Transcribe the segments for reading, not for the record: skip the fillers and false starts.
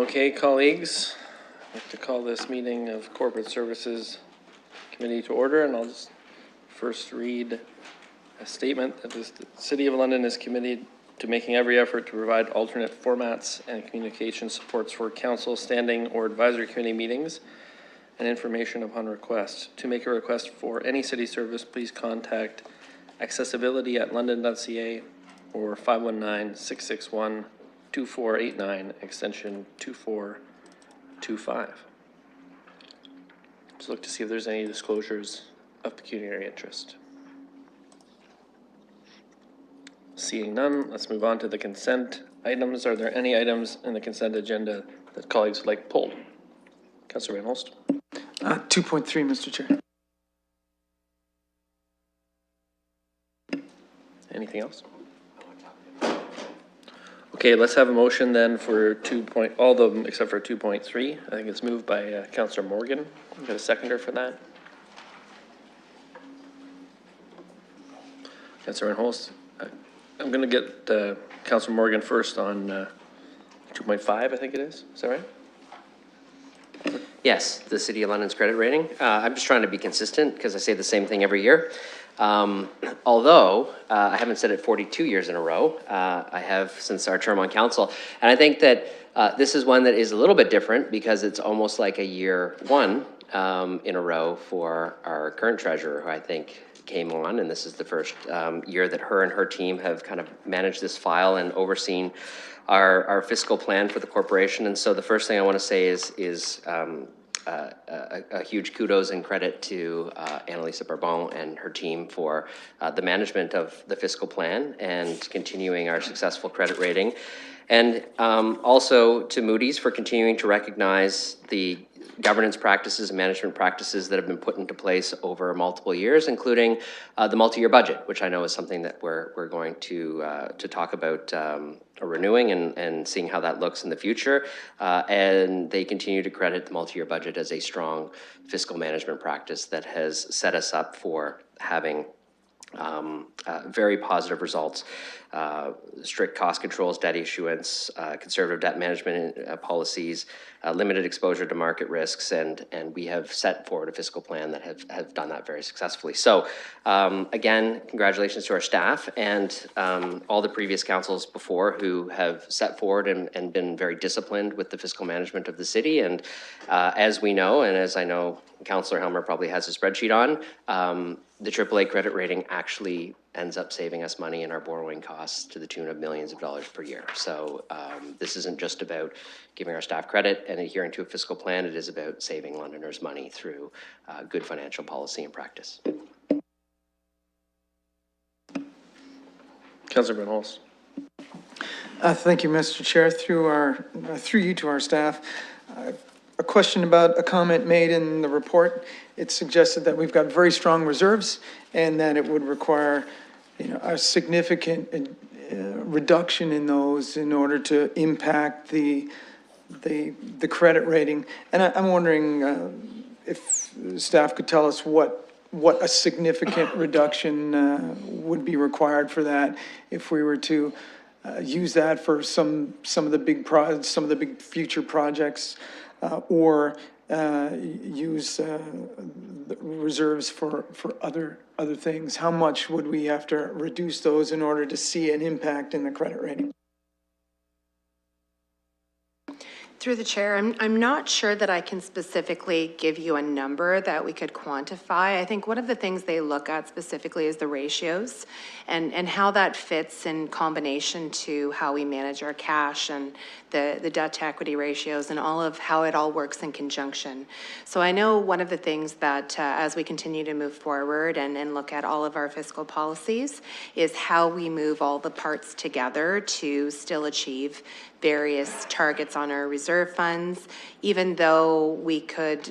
Okay, colleagues, I'd like to call this meeting of Corporate Services Committee to order, and I'll just first read a statement that the City of London is committed to making every effort to provide alternate formats and communication supports for council, standing, or advisory committee meetings and information upon request. To make a request for any city service, please contact accessibility@london.ca or 519-661-2489, extension 2425. Just look to see if there's any disclosures of pecuniary interest. Seeing none, let's move on to the consent items. Are there any items in the consent agenda that colleagues would like pulled? Councillor Van Holst. 2.3, Mr. Chair. Anything else? Okay, let's have a motion then for all of them except for 2.3. I think it's moved by Councillor Morgan. Got a seconder for that? Councillor Van Holst. I'm going to get Councillor Morgan first on 2.5, I think it is. Is that right? Yes, the City of London's credit rating. I'm just trying to be consistent because I say the same thing every year. Although I haven't said it 42 years in a row, I have since our term on council. And I think that this is one that is a little bit different because it's almost like a year one in a row for our current treasurer, who I think came on, and this is the first year that her and her team have kind of managed this file and overseen our fiscal plan for the corporation. And so the first thing I want to say is a huge kudos and credit to Annalisa Barbon and her team for the management of the fiscal plan and continuing our successful credit rating. And also to Moody's for continuing to recognize the governance practices and management practices that have been put into place over multiple years, including the multi-year budget, which I know is something that we're going to talk about renewing and seeing how that looks in the future. And they continue to credit the multi-year budget as a strong fiscal management practice that has set us up for having very positive results, strict cost controls, debt issuance, conservative debt management policies, limited exposure to market risks, and we have set forward a fiscal plan that have done that very successfully. So again, congratulations to our staff and all the previous councils before who have set forward and been very disciplined with the fiscal management of the city. And as we know, and as I know Councillor Helmer probably has a spreadsheet on, the AAA credit rating actually ends up saving us money in our borrowing costs to the tune of millions of dollars per year. So this isn't just about giving our staff credit and adhering to a fiscal plan. It is about saving Londoners money through good financial policy and practice. Councillor Van Holst. Thank you, Mr. Chair. Through you to our staff. A question about a comment made in the report. It suggested that we've got very strong reserves and that it would require, a significant reduction in those in order to impact the credit rating. And I'm wondering if staff could tell us what a significant reduction would be required for that if we were to use that for some of the big future projects. Or use the reserves for other things. How much would we have to reduce those in order to see an impact in the credit rating? Through the chair, I'm not sure that I can specifically give you a number that we could quantify. I think one of the things they look at specifically is the ratios and how that fits in combination to how we manage our cash and the debt to equity ratios and all of how it all works in conjunction. So I know one of the things that as we continue to move forward and look at all of our fiscal policies is how we move all the parts together to still achieve various targets on our reserve funds, even though we could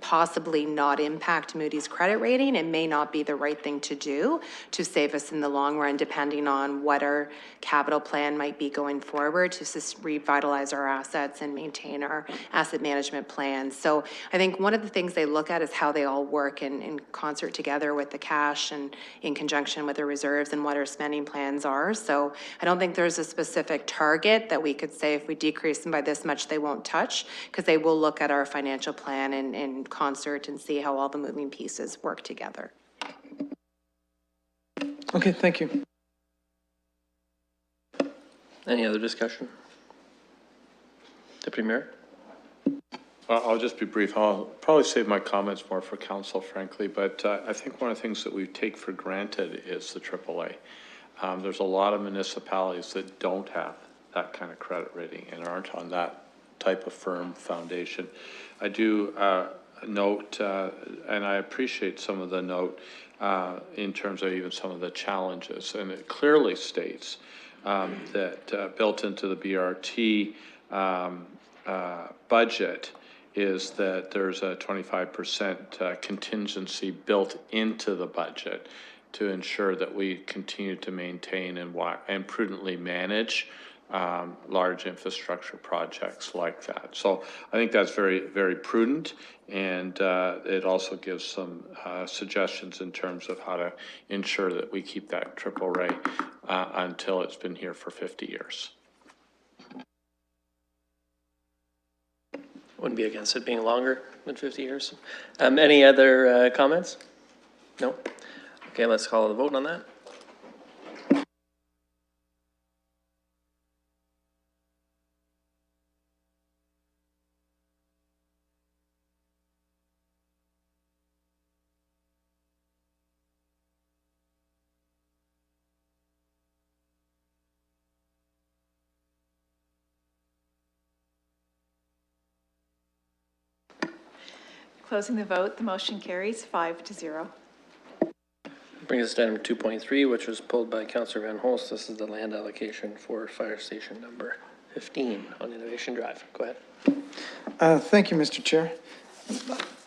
possibly not impact Moody's credit rating. It may not be the right thing to do to save us in the long run, depending on what our capital plan might be going forward to revitalize our assets and maintain our asset management plans. So I think one of the things they look at is how they all work in concert together with the cash and in conjunction with the reserves and what our spending plans are. So I don't think there's a specific target that we could say if we decrease them by this much, they they won't touch, because they will look at our financial plan in concert and see how all the moving pieces work together. Okay, thank you. Any other discussion? Deputy Mayor? I'll just be brief. I'll probably save my comments more for council, frankly, but I think one of the things that we take for granted is the AAA. There's a lot of municipalities that don't have that kind of credit rating and aren't on that type of firm foundation. I do note, and I appreciate some of the note in terms of even some of the challenges, and it clearly states that built into the BRT budget is that there's a 25% contingency built into the budget to ensure that we continue to maintain and prudently manage large infrastructure projects like that. So I think that's very, very prudent, and it also gives some suggestions in terms of how to ensure that we keep that AAA until it's been here for 50 years. Wouldn't be against it being longer than 50 years. Any other comments? No? Okay, let's call the vote on that. Closing the vote, the motion carries 5-0. Brings us to item 2.3, which was pulled by Councillor Van Holst. This is the land allocation for fire station number 15 on Innovation Drive. Go ahead. Thank you, Mr. Chair.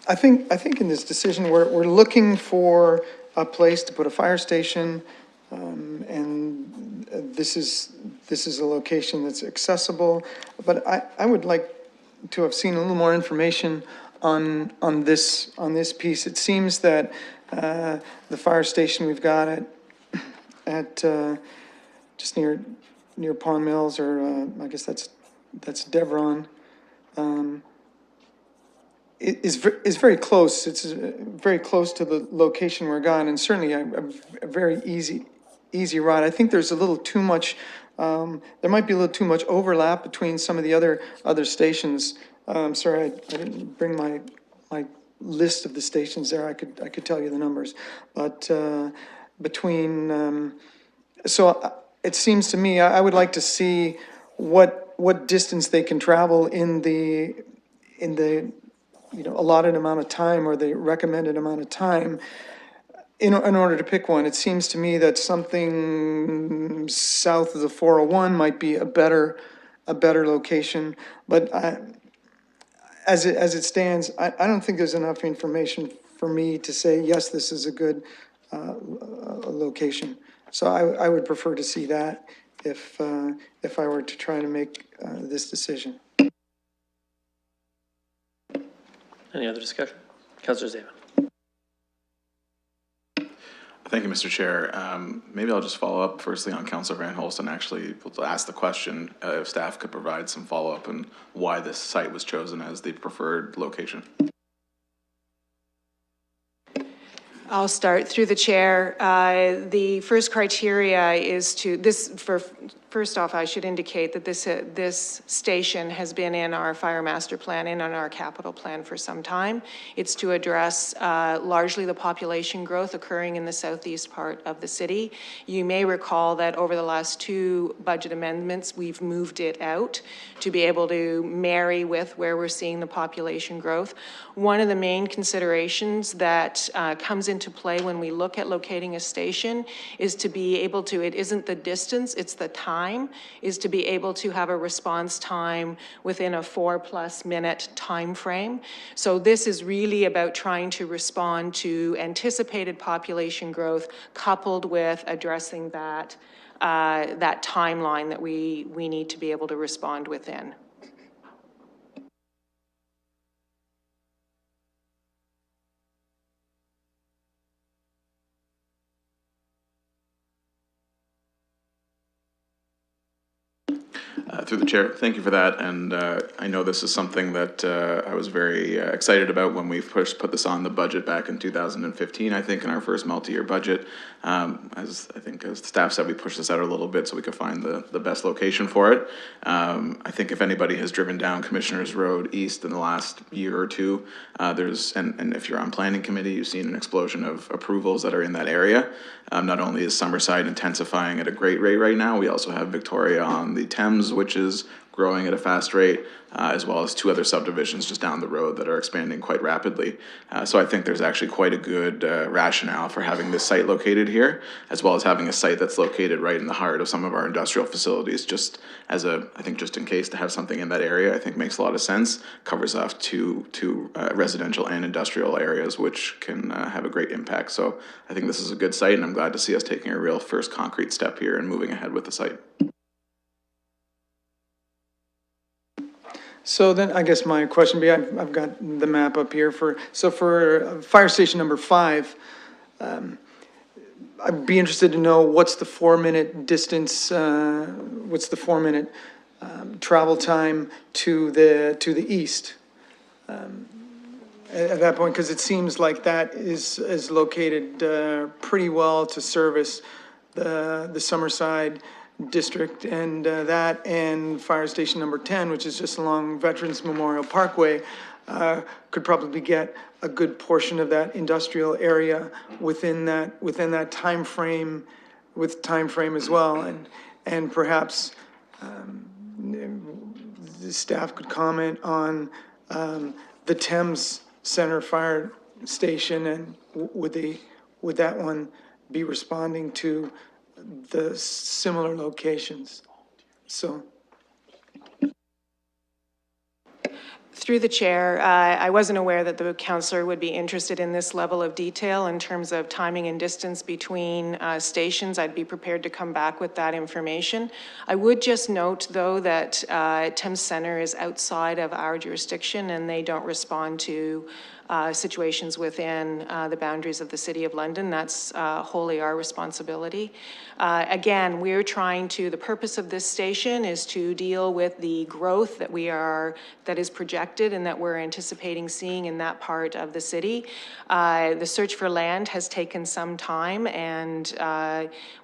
I think in this decision, we're looking for a place to put a fire station, and this is a location that's accessible. But I would like to have seen a little more information on this piece. It seems that the fire station we've got at just near Pond Mills, or I guess that's Devron, is very close. It's very close to the location we're going, and certainly a very easy ride. I think there's a little too much. There might be a little too much overlap between some of the other stations. I'm sorry, I didn't bring my list of the stations there. I could tell you the numbers, but between so it seems to me I would like to see what distance they can travel in the allotted amount of time, or the recommended amount of time in order to pick one. It seems to me that something south of the 401 might be a better location, but as it stands, I don't think there's enough information for me to say, yes, this is a good location. So I would prefer to see that if I were to try to make this decision. Any other discussion? Councillor Zabin. Thank you, Mr. Chair. Maybe I'll just follow up firstly on Councillor Van Holst and actually ask the question if staff could provide some follow-up on why this site was chosen as the preferred location. I'll start through the chair. The first criteria is first off, I should indicate that this station has been in our fire master plan and on our capital plan for some time. It's to address largely the population growth occurring in the southeast part of the city. You may recall that over the last 2 budget amendments, we've moved it out to be able to marry with where we're seeing the population growth. One of the main considerations that comes into play when we look at locating a station is to be able to, it isn't the distance, it's the time, is to be able to have a response time within a 4+ minute time frame. So this is really about trying to respond to anticipated population growth coupled with addressing that timeline that we need to be able to respond within. Through the chair, thank you for that. And I know this is something that I was very excited about when we first put this on the budget back in 2015, I think, in our first multi-year budget. As I think as the staff said, we pushed this out a little bit so we could find the best location for it. I think if anybody has driven down Commissioners Road East in the last year or two, and if you're on planning committee, you've seen an explosion of approvals that are in that area. Not only is Summerside intensifying at a great rate right now, we also have Victoria on the Thames, which is growing at a fast rate, as well as two other subdivisions just down the road that are expanding quite rapidly. So I think there's actually quite a good rationale for having this site located here, as well as having a site that's located right in the heart of some of our industrial facilities, just as I think just in case to have something in that area, I think makes a lot of sense. Covers off two residential and industrial areas, which can have a great impact. So I think this is a good site, and I'm glad to see us taking a real first concrete step here and moving ahead with the site. So then I guess my question would be, I've got the map up here for fire station number 5, I'd be interested to know what's the 4-minute distance, what's the 4-minute travel time to the east at that point, because it seems like that is located pretty well to service the Summerside district, and that and fire station number 10, which is just along Veterans Memorial Parkway, could probably get a good portion of that industrial area within that time frame as well, and perhaps the staff could comment on the Thames Center Fire Station, and would that one be responding to the similar locations? So. Through the chair, I wasn't aware that the councillor would be interested in this level of detail in terms of timing and distance between stations. I'd be prepared to come back with that information. I would just note, though, that Thames Centre is outside of our jurisdiction, and they don't respond to situations within the boundaries of the City of London. That's wholly our responsibility. Again, we're trying to, the purpose of this station is to deal with the growth that is projected and that we're anticipating seeing in that part of the city. The search for land has taken some time, and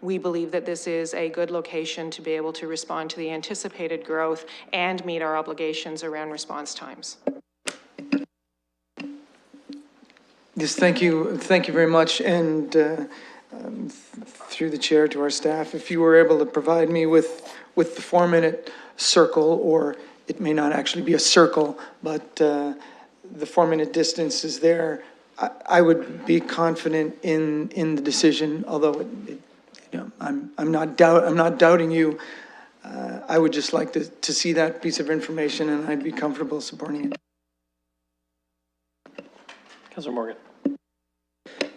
we believe that this is a good location to be able to respond to the anticipated growth and meet our obligations around response times. Yes, thank you very much, and through the chair to our staff, if you were able to provide me with the 4-minute circle, or it may not actually be a circle, but the 4-minute distance is there, I would be confident in the decision. Although I'm not doubting you. I would just like to see that piece of information, and I'd be comfortable supporting it. Councillor Morgan.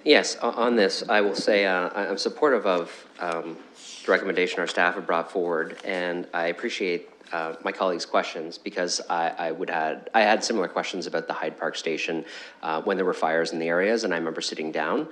Yes, on this, I will say I'm supportive of the recommendation our staff have brought forward, and I appreciate my colleagues' questions, because I had similar questions about the Hyde Park Station when there were fires in the areas, and I remember sitting down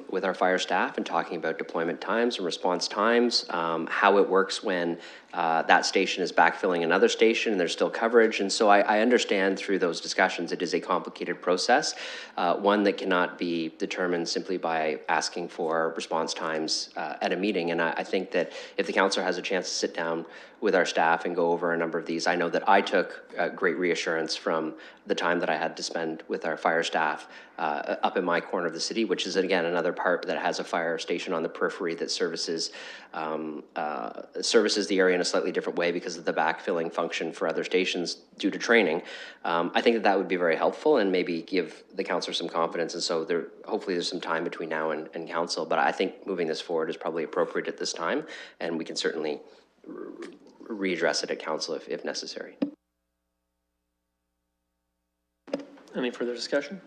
with our fire staff and talking about deployment times and response times, how it works when that station is backfilling another station and there's still coverage. And so I understand through those discussions it is a complicated process, one that cannot be determined simply by asking for response times at a meeting. And I think that if the councillor has a chance to sit down with our staff and go over a number of these, I know that I took great reassurance from the time that I had to spend with our fire staff up in my corner of the city, which is, again, another part that has a fire station on the periphery that services the area in a slightly different way because of the backfilling function for other stations due to training. I think that would be very helpful and maybe give the councillor some confidence. And so hopefully there's some time between now and council, but I think moving this forward is probably appropriate at this time, and we can certainly readdress it at council if necessary. Any further discussion?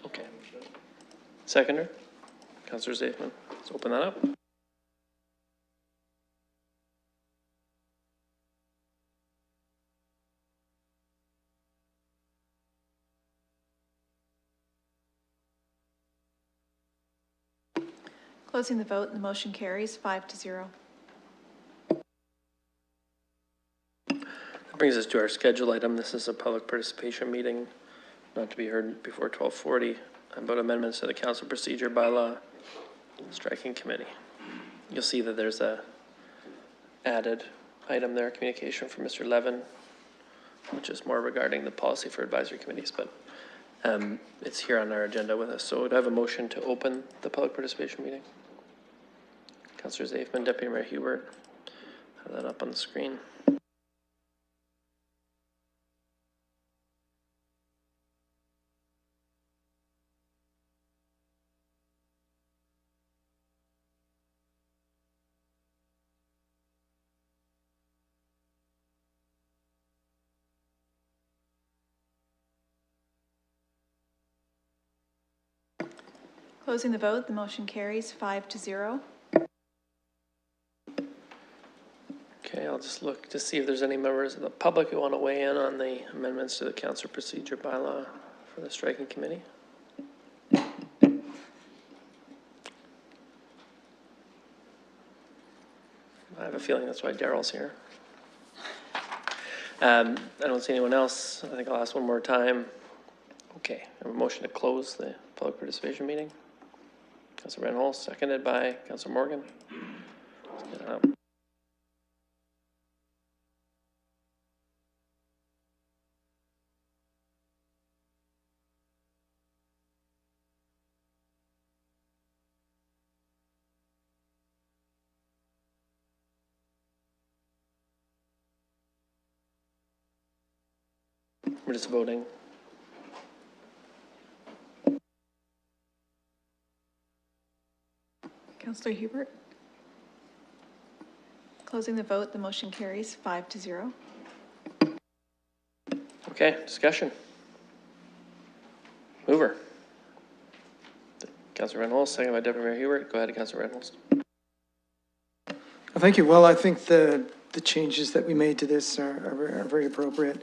Okay. Seconder, Councillor Zafman. Let's open that up. Closing the vote, the motion carries 5-0. Brings us to our schedule item. This is a public participation meeting, not to be heard before 12:40, about amendments to the council procedure bylaw striking committee. You'll see that there's a added item there, communication from Mr. Levin, which is more regarding the policy for advisory committees, but it's here on our agenda with us. So would I have a motion to open the public participation meeting? Councillor Zaifman, Deputy Mayor Hubert, have that up on the screen. Closing the vote, the motion carries 5-0. Okay, I'll just look to see if there's any members of the public who want to weigh in on the amendments to the council procedure bylaw for the striking committee. I have a feeling that's why Daryl's here. I don't see anyone else. I think I'll ask one more time. Okay, I have a motion to close the public participation meeting. Councilor Van Holst, seconded by Councilor Morgan. Let's get it up. We're just voting. Councillor Hubert. Closing the vote, the motion carries 5-0. Okay, discussion. Mover. Councilor Van Holst, second by Deputy Mayor Hubert. Go ahead, Councilor Van Holst. Thank you. Well, I think the changes that we made to this are very appropriate.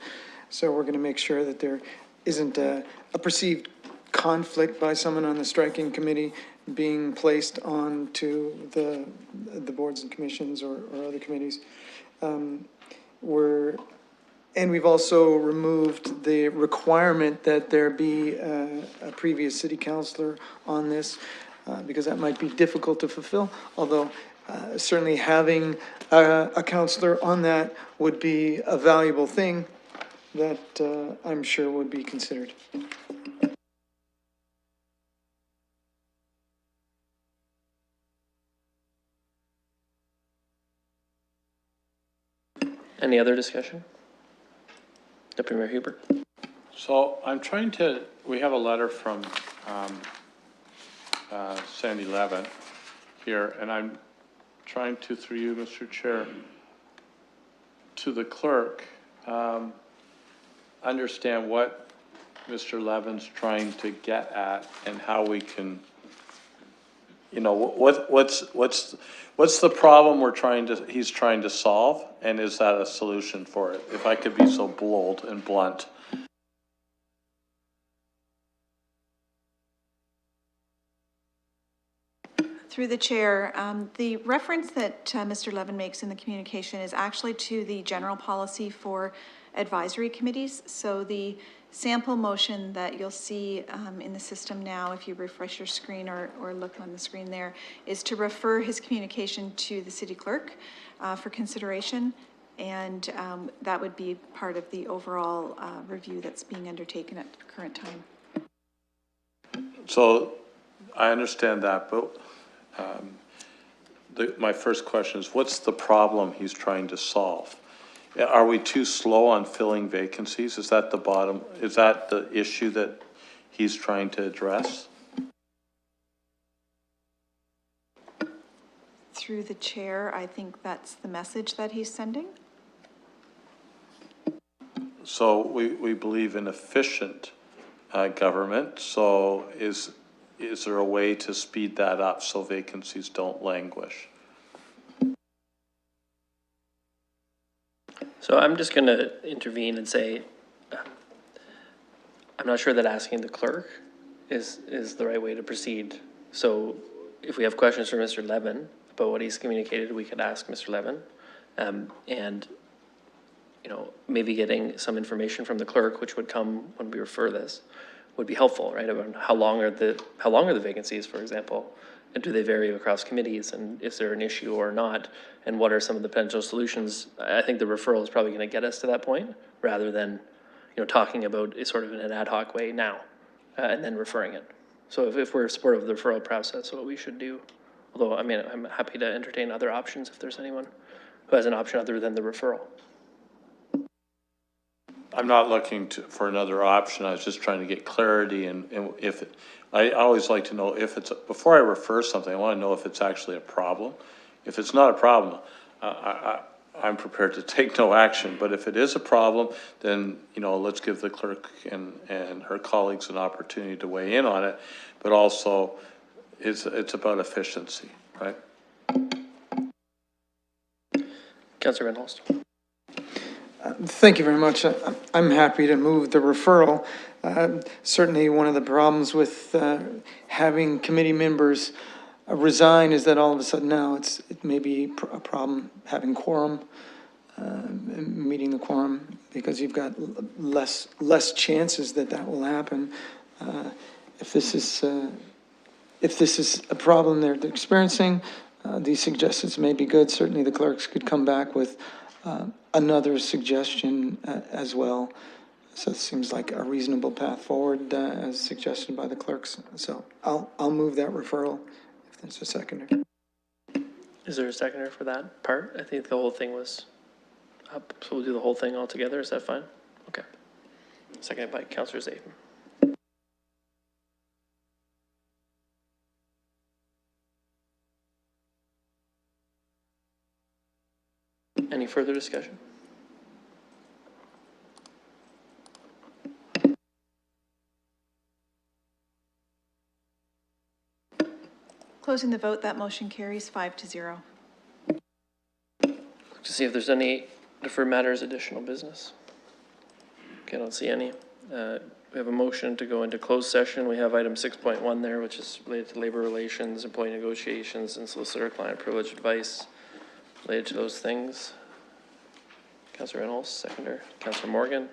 So we're going to make sure that there isn't a perceived conflict by someone on the striking committee being placed on to the boards and commissions or other committees. And we've also removed the requirement that there be a previous city councillor on this, because that might be difficult to fulfill, although certainly having a councillor on that would be a valuable thing that I'm sure would be considered. Any other discussion? Deputy Mayor Hubert. So I'm trying to, we have a letter from Sandy Levin here, and I'm trying to, through you, Mr. Chair, to the clerk, understand what Mr. Levin's trying to get at and how we can, you know, what's the problem he's trying to solve, and is that a solution for it? If I could be so bold and blunt. Through the chair, the reference that Mr. Levin makes in the communication is actually to the general policy for advisory committees. So the sample motion that you'll see in the system now, if you refresh your screen or look on the screen there, is to refer his communication to the city clerk for consideration. And that would be part of the overall review that's being undertaken at the current time. So I understand that, but my first question is, what's the problem he's trying to solve? Are we too slow on filling vacancies? Is that the issue that he's trying to address? Through the chair, I think that's the message that he's sending. So we believe in efficient government. So is there a way to speed that up so vacancies don't languish? So I'm just going to intervene and say, I'm not sure that asking the clerk is the right way to proceed. So if we have questions for Mr. Levin about what he's communicated, we could ask Mr. Levin. And you know, maybe getting some information from the clerk, which would come when we refer this, would be helpful, right? About how long are the vacancies, for example? And do they vary across committees? And is there an issue or not? And what are some of the potential solutions? I think the referral is probably going to get us to that point rather than, you know, talking about it sort of in an ad hoc way now and then referring it. So if we're supportive of the referral process, what we should do, although I mean, I'm happy to entertain other options if there's anyone who has an option other than the referral. I'm not looking for another option. I was just trying to get clarity and if, I always like to know if it's, before I refer something, I want to know if it's actually a problem. If it's not a problem, I'm prepared to take no action, but if it is a problem, then, you know, let's give the clerk and her colleagues an opportunity to weigh in on it, but also it's about efficiency, right? Councillor Van Holst. Thank you very much. I'm happy to move the referral. Certainly, one of the problems with having committee members resign is that all of a sudden now it may be a problem having quorum, meeting the quorum, because you've got less chances that will happen. If this is a problem they're experiencing, these suggestions may be good. Certainly, the clerks could come back with another suggestion as well. So it seems like a reasonable path forward as suggested by the clerks. So I'll move that referral if there's a seconder. Is there a seconder for that part? I think the whole thing was up, so we'll do the whole thing all together. Is that fine? Okay. Seconded by Councillor Zayden. Any further discussion? Closing the vote, that motion carries 5-0. To see if there's any deferred matters, additional business. Okay, I don't see any. We have a motion to go into closed session. We have item 6.1 there, which is related to labor relations, employee negotiations, and solicitor-client privilege advice related to those things. Councillor Reynolds, seconder. Councillor Morgan.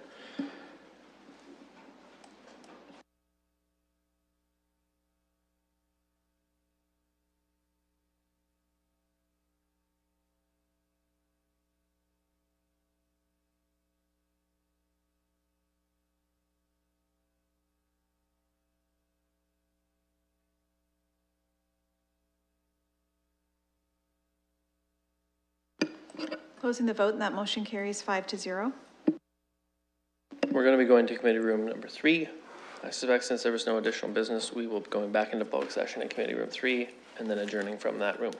Closing the vote, and that motion carries 5-0. We're going to be going to committee room number 3. I suspect since there was no additional business, we will be going back into public session in committee room 3 and then adjourning from that room.